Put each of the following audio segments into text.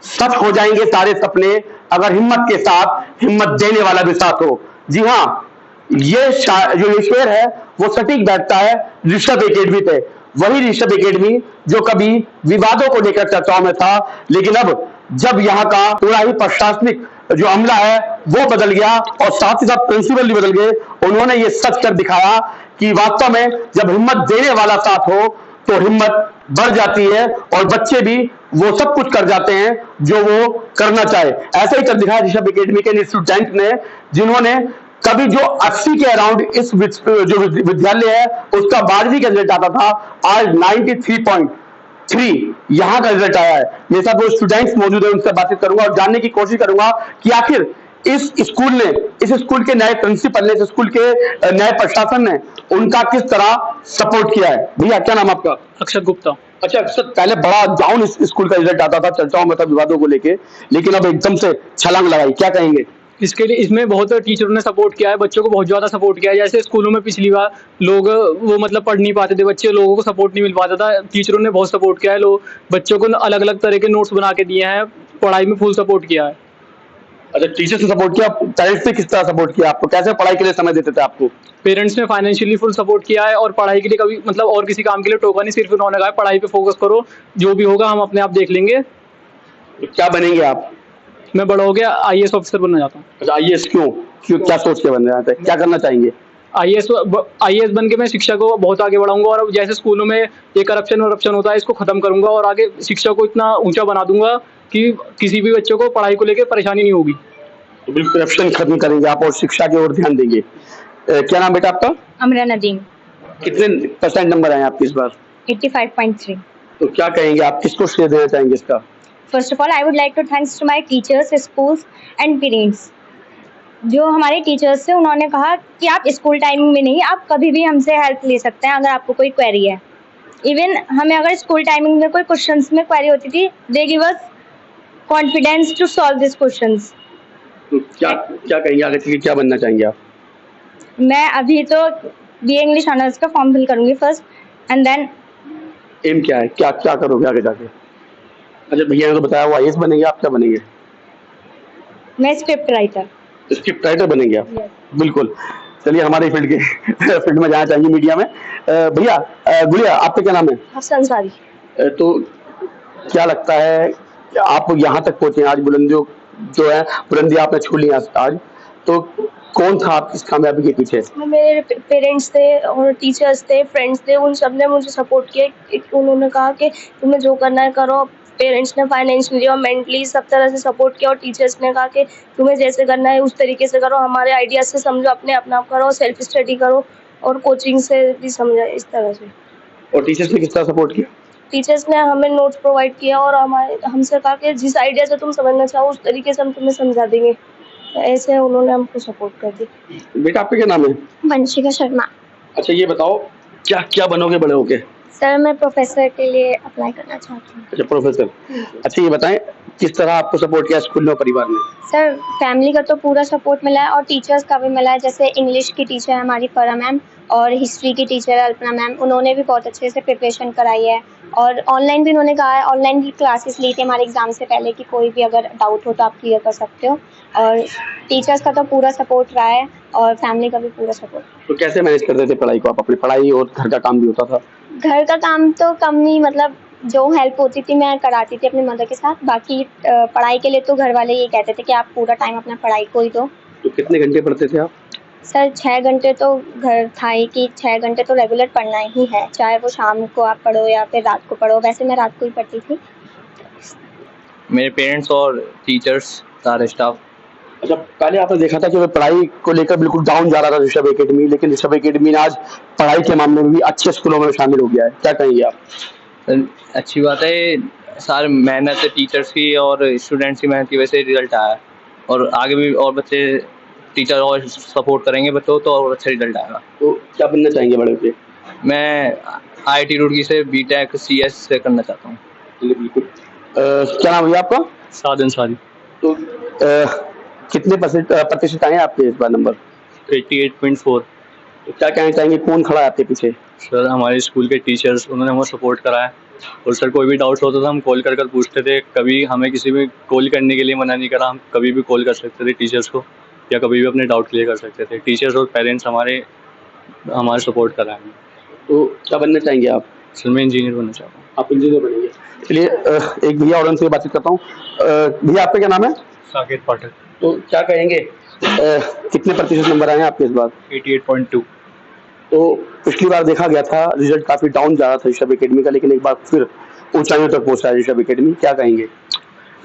सच हो जाएंगे सारे सपने अगर हिम्मत के साथ हिम्मत देने वाला भी साथ हो। जी हाँ, जो ये शेर है वो सटीक बैठता है ऋषभ एकेडमी पे। वही ऋषभ एकेडमी जो कभी विवादों को लेकर चर्चाओं में था, लेकिन अब जब यहाँ का पूरा ही प्रशासनिक जो अमला है वो बदल गया और साथ ही साथ प्रिंसिपल भी बदल गए, उन्होंने ये सच कर दिखाया कि वास्तव में जब हिम्मत देने वाला साथ हो तो हिम्मत बढ़ जाती है और बच्चे भी वो सब कुछ कर जाते हैं जो वो करना चाहे। ऐसा ही कर दिखाया ऋषभ एकेडमी के स्टूडेंट ने, जिन्होंने कभी जो 80 के अराउंड इस जो विद्यालय है उसका 12वीं का रिजल्ट आता था, आज 93.3 यहाँ का रिजल्ट आया है। मेरे साथ वो स्टूडेंट्स मौजूद है, उनसे बातचीत करूंगा और जानने की कोशिश करूंगा कि आखिर इस स्कूल के नए प्रिंसिपल ने, इस स्कूल के नए प्रशासन ने उनका किस तरह सपोर्ट किया है। भैया क्या नाम आपका? अक्षत गुप्ता। अच्छा अक्षत, पहले बड़ा डाउन इस स्कूल का रिजल्ट आता था, चर्चाओं में था विवादों को लेके, लेकिन अब एकदम से छलांग लगाई, क्या कहेंगे? इसके लिए इसमें बहुत टीचरों ने सपोर्ट किया है, बच्चों को बहुत ज़्यादा सपोर्ट किया है। जैसे स्कूलों में पिछली बार लोग वो मतलब पढ़ नहीं पाते थे बच्चे, लोगों को सपोर्ट नहीं मिल पाता था, टीचरों ने बहुत सपोर्ट किया है। लोग बच्चों को अलग अलग तरह के नोट्स बना के दिए हैं, पढ़ाई में फुल सपोर्ट किया है। अच्छा, टीचर्स ने सपोर्ट किया, पेरेंट्स ने किस तरह सपोर्ट किया आपको? कैसे पढ़ाई के लिए समय देते थे आपको? पेरेंट्स ने फाइनेंशियली फुल सपोर्ट किया है और पढ़ाई के लिए कभी मतलब और किसी काम के लिए टोका नहीं, सिर्फ उन्होंने कहा पढ़ाई पे फोकस करो, जो भी होगा हम अपने आप देख लेंगे। क्या बनेंगे आप? मैं बड़ा हो गया IAS ऑफिसर बनना चाहता हूँ। अच्छा, IAS क्यों क्या सोच के बन रहे हैं, क्या करना चाहेंगे? IAS बन के मैं शिक्षा को बहुत आगे बढ़ाऊंगा और जैसे स्कूलों में ये करप्शन होता है इसको खत्म करूंगा और आगे शिक्षा को इतना ऊंचा बना दूंगा कि किसी भी बच्चों को पढ़ाई को लेकर परेशानी नहीं होगी। तो बिल्कुल करप्शन खत्म करेंगे आप और शिक्षा की ओर ध्यान देंगे। क्या नाम बेटा आपका? अमरा नदीम। कितने % नंबर आए आपके इस बार? 85.3। तो क्या कहेंगे आप, किसको श्रेय देना चाहेंगे इसका? First of all I would like to thanks to my teachers, schools and parents. जो हमारे टीचर्स थे उन्होंने कहा कि आप स्कूल टाइमिंग में नहीं, आप कभी भी हमसे हेल्प ले सकते हैं अगर आपको कोई क्वेरी है। इवन हमें अगर स्कूल टाइमिंग में कोई क्वेश्चंस में क्वेरी होती थी, they give us confidence to solve this questions. तो क्या कहेंगे आगे चलिए, क्या बनना चाहेंगे आप? मैं अभी तो BA इंग्लिश ऑनर्स का फॉर्म फिल करूंगी फर्स्ट एंड देन। एम क्या है, क्या करोगे आगे जाके? अच्छा, भैया ने तो बताया वो IAS बनेंगे, आप क्या बनेंगे? मैं स्क्रिप्ट राइटर बनेंगे आप? बिल्कुल। चलिए हमारे फील्ड में जाना चाहेंगे मीडिया में। भैया गुड़िया, आपका क्या नाम है? हसन सारी। तो क्या लगता है कि आप यहाँ तक पहुंचे, आज बुलंदी आपने छू ली आज, तो कौन था आपकी इस कामयाबी के पीछे? मेरे पेरेंट्स थे और टीचर्स थे, फ्रेंड्स थे, उन सब ने मुझे सपोर्ट किया। उन्होंने कहा कि तुम्हें जो करना है करो। पेरेंट्स ने फाइनेंशियली और मेंटली सब तरह से सपोर्ट किया और टीचर्स ने कहा कि तुम्हें जैसे करना है उस तरीके से करो, हमारे आइडियाज से समझो, अपना करो, सेल्फ स्टडी करो और कोचिंग से भी समझा, इस तरह से। और टीचर्स ने किस तरह सपोर्ट किया? टीचर्स ने हमें नोट्स प्रोवाइड किया और हमसे कहा कि जिस आइडिया से तुम समझना चाहो उस तरीके से हम तुम्हें समझा देंगे। ऐसे उन्होंने हमको सपोर्ट कर दी। बेटा आपका क्या नाम है? वंशिका शर्मा। अच्छा, ये बताओ क्या बनोगे बड़े होके? सर मैं प्रोफेसर के लिए अप्लाई करना चाहती हूँ। अच्छा, प्रोफेसर। अच्छा, ये बताएं किस तरह आपको सपोर्ट किया स्कूल में, परिवार में? सर फैमिली का तो पूरा सपोर्ट मिला है और टीचर्स का भी मिला है। जैसे इंग्लिश की टीचर है हमारी परा मैम और हिस्ट्री की टीचर है अल्पना मैम, उन्होंने भी बहुत अच्छे से प्रिपरेशन कराई है और ऑनलाइन भी उन्होंने कहा है, ऑनलाइन भी क्लासेस ली थी हमारे एग्जाम से पहले कि कोई भी अगर डाउट हो तो आप क्लियर कर सकते हो। और टीचर्स का तो पूरा सपोर्ट रहा है और फैमिली का भी पूरा सपोर्ट। तो कैसे मैनेज करते थे पढ़ाई को आप? अपनी पढ़ाई और घर का काम भी होता था? घर का काम तो कम ही, मतलब जो हेल्प होती थी मैं कराती थी अपनी मदर के साथ। बाकी पढ़ाई के लिए तो घर वाले ये कहते थे कि आप पूरा टाइम अपना पढ़ाई को ही दो। तो कितने घंटे पढ़ते थे आप? सर 6 घंटे तो घर था ही कि 6 घंटे तो रेगुलर पढ़ना ही है, चाहे वो शाम को आप पढ़ो या फिर रात को पढ़ो। वैसे मैं रात को ही पढ़ती थी। मेरे पेरेंट्स और टीचर्स, सारे स्टाफ। अच्छा, पहले आपने देखा था कि पढ़ाई को लेकर बिल्कुल डाउन जा रहा था ऋषभ एकेडमी, लेकिन ऋषभ एकेडमी ने आज पढ़ाई के मामले में भी अच्छे स्कूलों में शामिल हो गया है, क्या कहेंगे आप? अच्छी बात है, सारे मेहनत टीचर्स की और स्टूडेंट्स की मेहनत की वजह से रिजल्ट आया है और आगे भी और बच्चे टीचर और सपोर्ट करेंगे बच्चों तो और अच्छा रिजल्ट आएगा। तो क्या बनना चाहेंगे बड़े होके? मैं IIT रुड़की से BTech CS से करना चाहता हूँ। बिल्कुल। क्या नाम है आपका? साद अंसारी। तो कितने प्रतिशत आए आपके इस बार नंबर? 88.4। तो क्या कहना चाहेंगे, कौन खड़ा है आपके पीछे? सर हमारे स्कूल के टीचर्स, उन्होंने हमें सपोर्ट करा है और सर कोई भी डाउट्स होता था हम कॉल कर पूछते थे, कभी हमें किसी भी कॉल करने के लिए मना नहीं करा, हम कभी भी कॉल कर सकते थे टीचर्स को या कभी भी अपने डाउट क्लियर कर सकते थे। टीचर्स और पेरेंट्स हमारे सपोर्ट कर रहे हैं। तो क्या बनना चाहेंगे आप? सर मैं इंजीनियर बनना चाहता हूँ। आप इंजीनियर बनेंगे। चलिए एक भैया और उनसे बातचीत करता हूँ। भैया आपका क्या नाम है? साकेत पाठक। तो क्या कहेंगे, कितने प्रतिशत नंबर आए हैं आपके इस बार? 88.2। तो पिछली बार देखा गया था रिजल्ट काफी डाउन जा रहा था ऋषभ एकेडमी का, लेकिन एक बार फिर ऊंचाइयों तक पहुंचा है ऋषभ एकेडमी, क्या कहेंगे?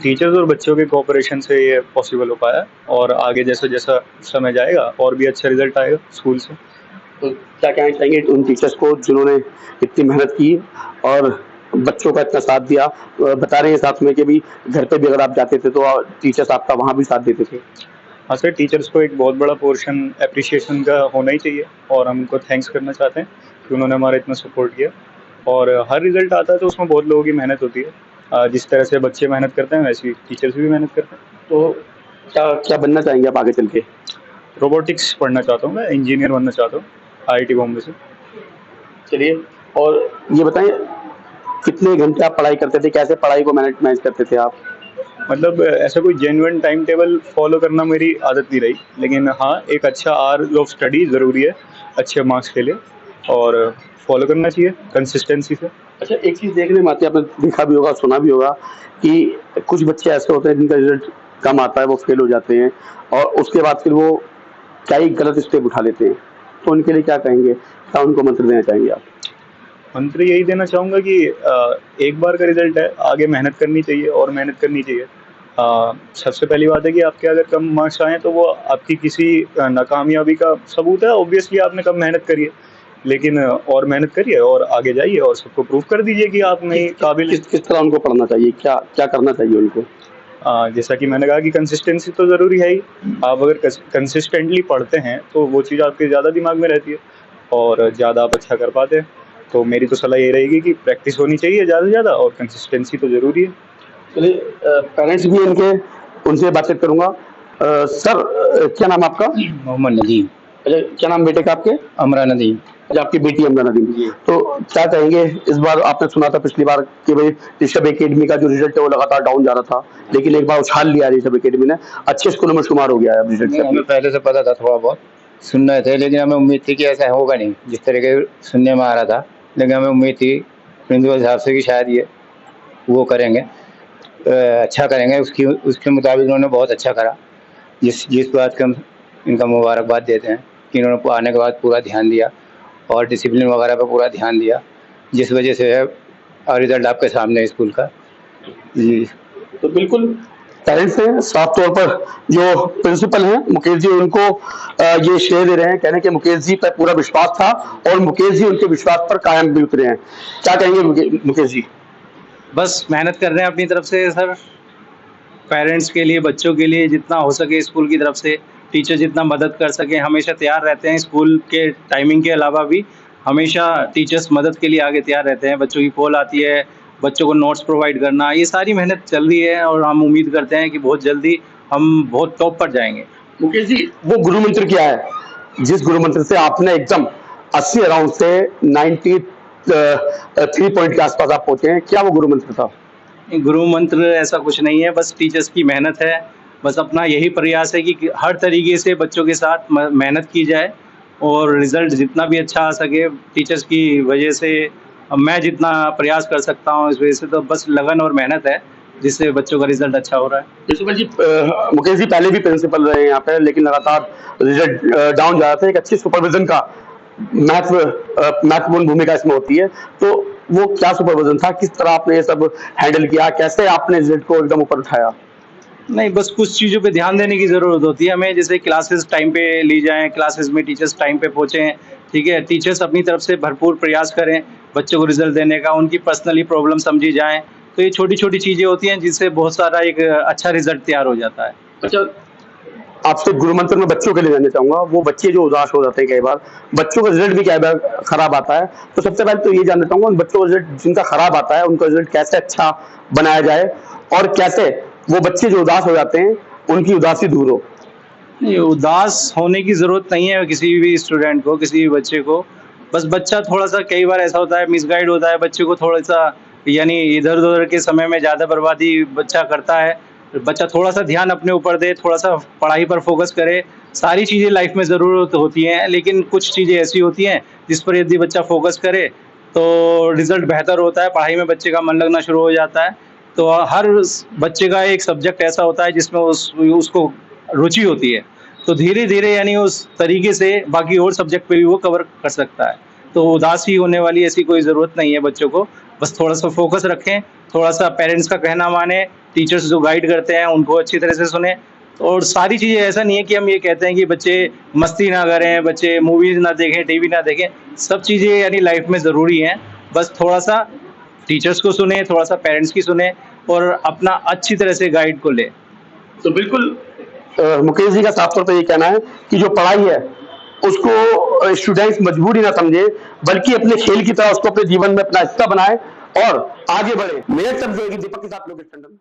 टीचर्स और बच्चों के कोऑपरेशन से ये पॉसिबल हो पाया और आगे जैसा जैसा समय जाएगा और भी अच्छा रिजल्ट आएगा स्कूल से। तो क्या कहना चाहेंगे उन टीचर्स को जिन्होंने इतनी मेहनत की और बच्चों का इतना साथ दिया? बता रहे हैं साथ में कि भी घर पे भी अगर आप जाते थे तो टीचर्स आपका वहाँ भी साथ देते थे। हाँ सर, टीचर्स को एक बहुत बड़ा पोर्शन एप्रिसिएशन का होना ही चाहिए और हम उनको थैंक्स करना चाहते हैं कि उन्होंने हमारा इतना सपोर्ट किया। और हर रिजल्ट आता है तो उसमें बहुत लोगों की मेहनत होती है। जिस तरह से बच्चे मेहनत करते हैं वैसे ही टीचर्स भी मेहनत करते हैं। तो क्या क्या बनना चाहेंगे आप आगे चल के? रोबोटिक्स पढ़ना चाहता हूँ मैं, इंजीनियर बनना चाहता हूँ IIT बॉम्बे से। चलिए, और ये बताएं कितने घंटे आप पढ़ाई करते थे, कैसे पढ़ाई को मैनेज करते थे आप? मतलब ऐसा कोई जेन्युइन टाइम टेबल फॉलो करना मेरी आदत नहीं रही, लेकिन हाँ एक अच्छा आवर ऑफ स्टडी ज़रूरी है अच्छे मार्क्स के लिए और फॉलो करना चाहिए कंसिस्टेंसी से। अच्छा, एक चीज़ देखने में आती है, आपने देखा भी होगा सुना भी होगा कि कुछ बच्चे ऐसे होते हैं जिनका रिजल्ट कम आता है, वो फेल हो जाते हैं और उसके बाद फिर वो क्या ही गलत स्टेप उठा लेते हैं, तो उनके लिए क्या कहेंगे, क्या उनको मंत्र देना चाहेंगे आप? मंत्र यही देना चाहूँगा कि एक बार का रिजल्ट है, आगे मेहनत करनी चाहिए और मेहनत करनी चाहिए। सबसे पहली बात है कि आपके अगर कम मार्क्स आए तो वो आपकी किसी नाकामयाबी का सबूत है। ऑब्वियसली आपने कम मेहनत करी है, लेकिन और मेहनत करिए और आगे जाइए और सबको प्रूव कर दीजिए कि आप नहीं काबिल। किस तरह उनको पढ़ना चाहिए, क्या क्या करना चाहिए उनको? जैसा कि मैंने कहा कि कंसिस्टेंसी तो ज़रूरी है ही। आप अगर कंसिस्टेंटली पढ़ते हैं तो वो चीज़ आपके ज़्यादा दिमाग में रहती है और ज़्यादा आप अच्छा कर पाते हैं। तो मेरी तो सलाह ये रहेगी कि प्रैक्टिस होनी चाहिए ज़्यादा से ज़्यादा और कंसिस्टेंसी तो ज़रूरी है। चलिए, पेरेंट्स भी इनके, उनसे बातचीत करूंगा। सर, क्या नाम आपका? मोहम्मद नदीम। अच्छा, क्या नाम बेटे का आपके? अमरा नदीम। अच्छा, आपकी बेटी अमरा नदीम। तो क्या कहेंगे, इस बार आपने सुना था पिछली बार कि भाई ऋषभ एकेडमी का जो रिजल्ट है वो लगातार डाउन जा रहा था, लेकिन एक बार उछाल लिया ऋषभ एकेडमी ने, अच्छे स्कूलों में शुमार हो गया है रिजल्ट से। हमें पहले से पता था, थोड़ा बहुत सुन रहे थे, लेकिन हमें उम्मीद थी कि ऐसा होगा नहीं जिस तरह के सुनने में आ रहा था। लेकिन हमें उम्मीद थी प्रिंसिपल साहब से कि शायद ये वो करेंगे, अच्छा करेंगे। उसके मुताबिक उन्होंने बहुत अच्छा करा। जिस बात का हम इनका मुबारकबाद देते हैं कि इन्होंने आने के बाद पूरा ध्यान दिया और डिसिप्लिन वगैरह पर पूरा ध्यान दिया, जिस वजह से है और रिजल्ट आपके सामने है स्कूल का। जी, तो बिल्कुल पेरेंट्स हैं, साफ तौर पर जो प्रिंसिपल हैं मुकेश जी, उनको ये श्रेय दे रहे हैं, कहने के मुकेश जी पर पूरा विश्वास था और मुकेश जी उनके विश्वास पर कायम भी उतरे हैं। क्या कहेंगे मुकेश जी? बस मेहनत कर रहे हैं अपनी तरफ से सर, पेरेंट्स के लिए, बच्चों के लिए जितना हो सके स्कूल की तरफ से, टीचर जितना मदद कर सके हमेशा तैयार रहते हैं। स्कूल के टाइमिंग के अलावा भी हमेशा टीचर्स मदद के लिए आगे तैयार रहते हैं। बच्चों की कॉल आती है, बच्चों को नोट्स प्रोवाइड करना, ये सारी मेहनत चल रही है और हम उम्मीद करते हैं कि बहुत जल्दी हम बहुत टॉप पर जाएंगे। मुकेश जी, वो गुरु मंत्र क्या है जिस गुरु मंत्र से आपने एकदम 80 अराउंड से 93 पॉइंट के आसपास आप पहुंचे हैं, क्या वो गुरु मंत्र था? गुरु मंत्र ऐसा कुछ नहीं है, बस टीचर्स की मेहनत है। बस अपना यही प्रयास है कि हर तरीके से बच्चों के साथ मेहनत की जाए और रिज़ल्ट जितना भी अच्छा आ सके टीचर्स की वजह से। मैं जितना प्रयास कर सकता हूँ इस वजह से, तो बस लगन और मेहनत है जिससे बच्चों का रिजल्ट अच्छा हो रहा है। प्रिंसिपल जी, मुकेश जी पहले भी प्रिंसिपल रहे हैं यहाँ पे, लेकिन लगातार रिजल्ट डाउन जा रहा था। एक अच्छी सुपरविजन का महत्वपूर्ण भूमिका इसमें होती है, तो वो क्या सुपरविजन था, किस तरह आपने ये सब हैंडल किया, कैसे आपने रिजल्ट को एकदम ऊपर उठाया? नहीं, बस कुछ चीज़ों पे ध्यान देने की ज़रूरत होती है हमें, जैसे क्लासेस टाइम पे ली जाएं, क्लासेस में टीचर्स टाइम पे पहुँचें, ठीक है। टीचर्स अपनी तरफ से भरपूर प्रयास करें बच्चों को रिजल्ट देने का, उनकी पर्सनली प्रॉब्लम समझी जाएं। तो ये छोटी छोटी चीज़ें होती हैं जिससे बहुत सारा एक अच्छा रिजल्ट तैयार हो जाता है। अच्छा, आपसे गुरु मंत्र में बच्चों के लिए जानना चाहूंगा। वो बच्चे जो उदास हो जाते हैं कई बार, बच्चों का रिजल्ट भी कई बार खराब आता है, तो सबसे पहले तो ये जानना चाहूंगा उन बच्चों का रिजल्ट जिनका खराब आता है उनका रिजल्ट कैसे अच्छा बनाया जाए और कैसे वो बच्चे जो उदास हो जाते हैं उनकी उदासी दूर हो? नहीं, उदास होने की ज़रूरत नहीं है किसी भी स्टूडेंट को, किसी भी बच्चे को। बस बच्चा थोड़ा सा, कई बार ऐसा होता है मिसगाइड होता है, बच्चे को थोड़ा सा यानी इधर उधर के समय में ज़्यादा बर्बादी बच्चा करता है। बच्चा थोड़ा सा ध्यान अपने ऊपर दे, थोड़ा सा पढ़ाई पर फोकस करे। सारी चीज़ें लाइफ में ज़रूरत होती हैं, लेकिन कुछ चीज़ें ऐसी होती हैं जिस पर यदि बच्चा फोकस करे तो रिजल्ट बेहतर होता है, पढ़ाई में बच्चे का मन लगना शुरू हो जाता है। तो हर बच्चे का एक सब्जेक्ट ऐसा होता है जिसमें उसको रुचि होती है, तो धीरे धीरे यानी उस तरीके से बाकी और सब्जेक्ट पे भी वो कवर कर सकता है। तो उदास ही होने वाली ऐसी कोई ज़रूरत नहीं है बच्चों को, बस थोड़ा सा फोकस रखें, थोड़ा सा पेरेंट्स का कहना माने, टीचर्स जो गाइड करते हैं उनको अच्छी तरह से सुने। और सारी चीज़ें ऐसा नहीं है कि हम ये कहते हैं कि बच्चे मस्ती ना करें, बच्चे मूवीज़ ना देखें, टीवी ना देखें, सब चीज़ें यानी लाइफ में ज़रूरी हैं। बस थोड़ा सा टीचर्स को सुने, थोड़ा सा पेरेंट्स की सुने और अपना अच्छी तरह से गाइड को ले। तो बिल्कुल मुकेश जी का साफ तौर पर ये कहना है कि जो पढ़ाई है उसको स्टूडेंट्स मजबूरी ना समझे, बल्कि अपने खेल की तरह उसको अपने जीवन में अपना हिस्सा बनाए और आगे बढ़े। मेरे शब्द जो है कि दीपक के साथ लोकेश टंडन।